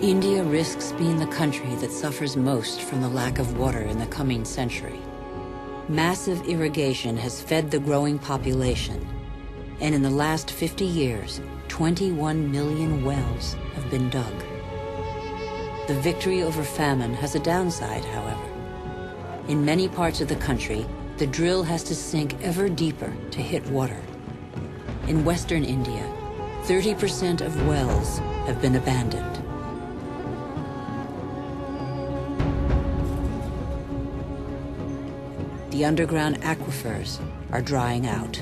India risks being the country that suffers most from the lack of water in the coming century. Massive irrigation has fed the growing population, and in the last 50 years, 21 million wells have been dug. The victory over famine has a downside, however. In many parts of the country, the drill has to sink ever deeper to hit water. In western India, 30% of wells have been abandoned. The underground aquifers are drying out.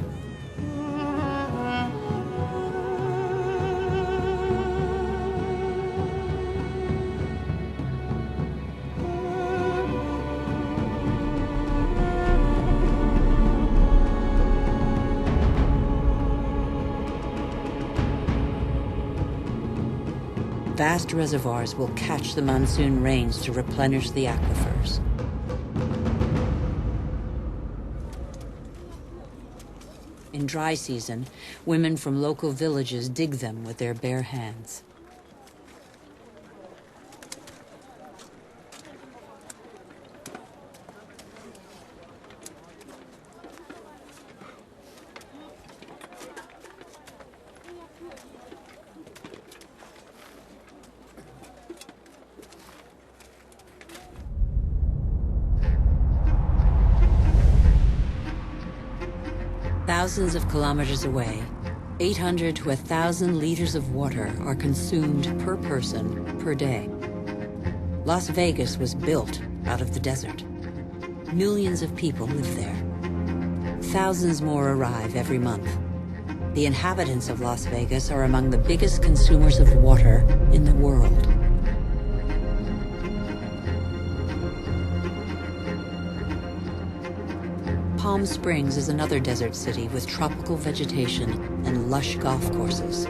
Vast reservoirs will catch the monsoon rains to replenish the aquifers. In dry season, women from local villages dig them with their bare hands. Thousands of kilometers away, 800 to 1,000 liters of water are consumed per person per day. Las Vegas was built out of the desert. Millions of people live there. Thousands more arrive every month. The inhabitants of Las Vegas are among the biggest consumers of water in the world. Palm Springs is another desert city with tropical vegetation and lush golf courses.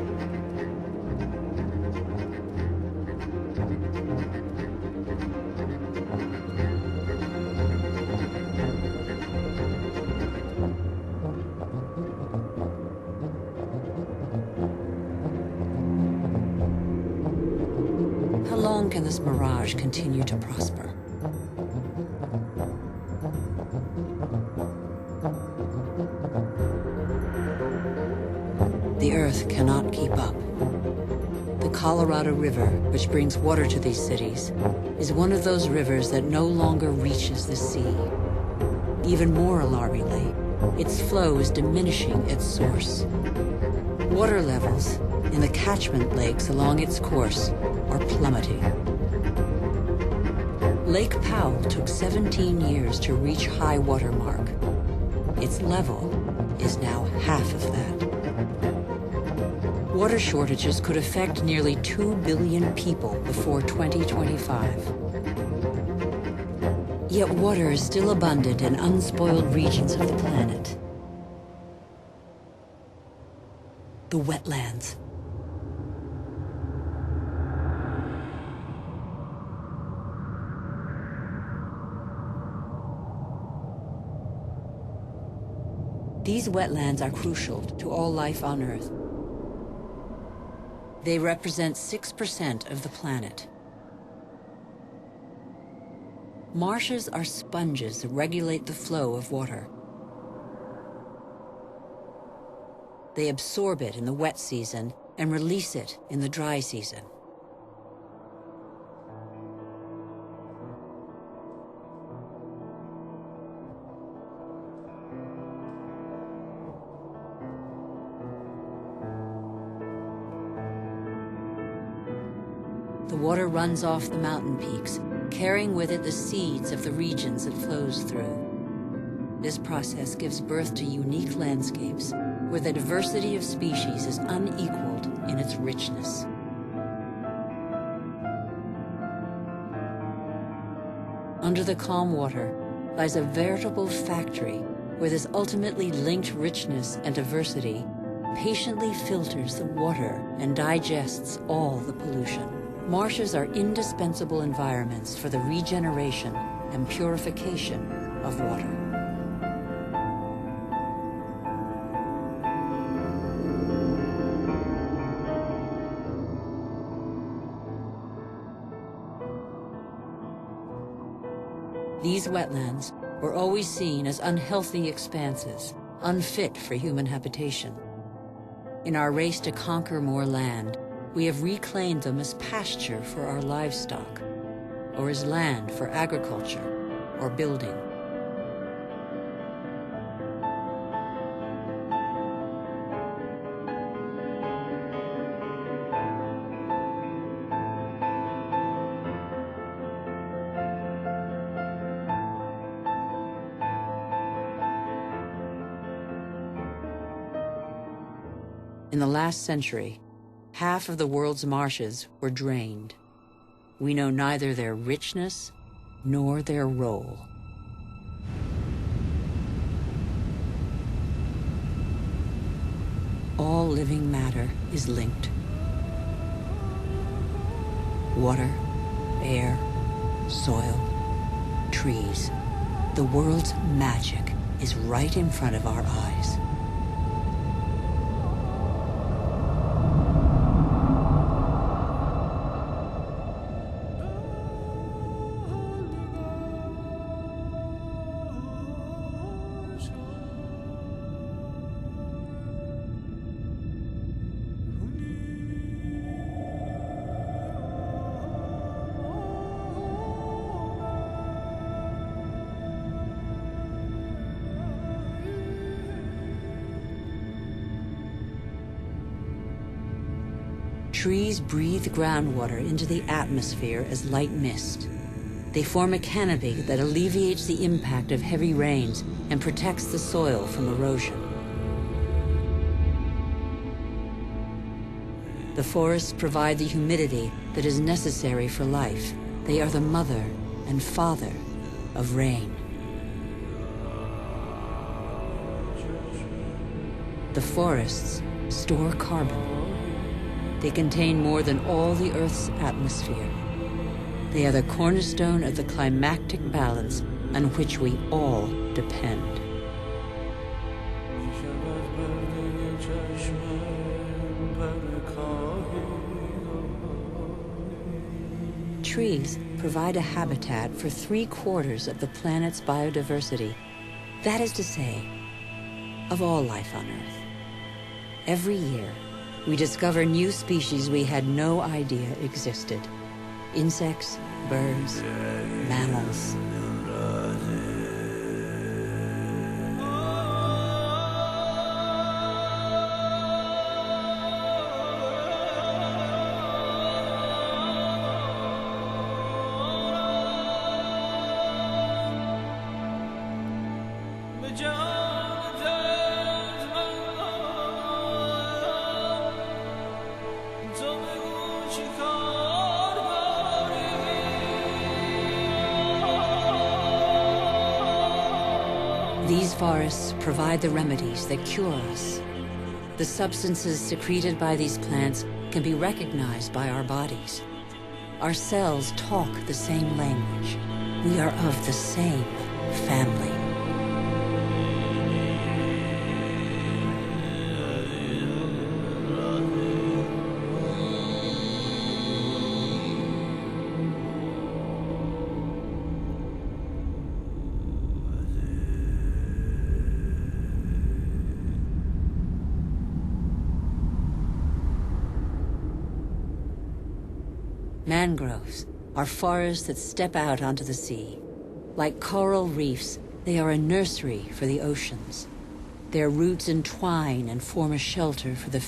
How long can this mirage continue to prosper? The Earth cannot keep up. The Colorado River, which brings water to these cities, is one of those rivers that no longer reaches the sea. Even more alarmingly, its flow is diminishing its source. Water levels in the catchment lakes along its course are plummeting. Lake Powell took 17 years to reach high water mark. Its level is now half of that. Water shortages could affect nearly 2 billion people before 2025. Yet water is still abundant in unspoiled regions of the planet. The wetlands. These wetlands are crucial to all life on Earth. They represent 6% of the planet. Marshes are sponges that regulate the flow of water. They absorb it in the wet season and release it in the dry season. The water runs off the mountain peaks, carrying with it the seeds of the regions it flows through. This process gives birth to unique landscapes, where the diversity of species is unequaled in its richness. Under the calm water lies a veritable factory where this ultimately linked richness and diversity patiently filters the water and digests all the pollution. Marshes are indispensable environments for the regeneration and purification of water. these wetlands were always seen as unhealthy expanses, unfit for human habitation. In our race to conquer more land, we have reclaimed them as pasture for our livestock, or as land for agriculture or building. In the last century, half of the world's marshes were drained. We know neither their richness nor their role. All living matter is linked. Water, air, soil, trees. The world's magic is right in front of our eyes. Trees breathe groundwater into the atmosphere as light mist. They form a canopy that alleviates the impact of heavy rains and protects the soil from erosion. The forests provide the humidity that is necessary for life. They are the mother and father of rain. The forests store carbon. They contain more than all the Earth's atmosphere. They are the cornerstone of the climactic balance on which we all depend. Trees provide a habitat for 3/4 of the planet's biodiversity. That is to say, of all life on Earth. Every year, we discover new species we had no idea existed. Insects, birds, mammals. These forests provide the remedies that cure us. The substances secreted by these plants can be recognized by our bodies. Our cells talk the same language. We are of the same family. Mangroves are forests that step out onto the sea. Like coral reefs, they are a nursery for the oceans. Their roots entwine and form a shelter for the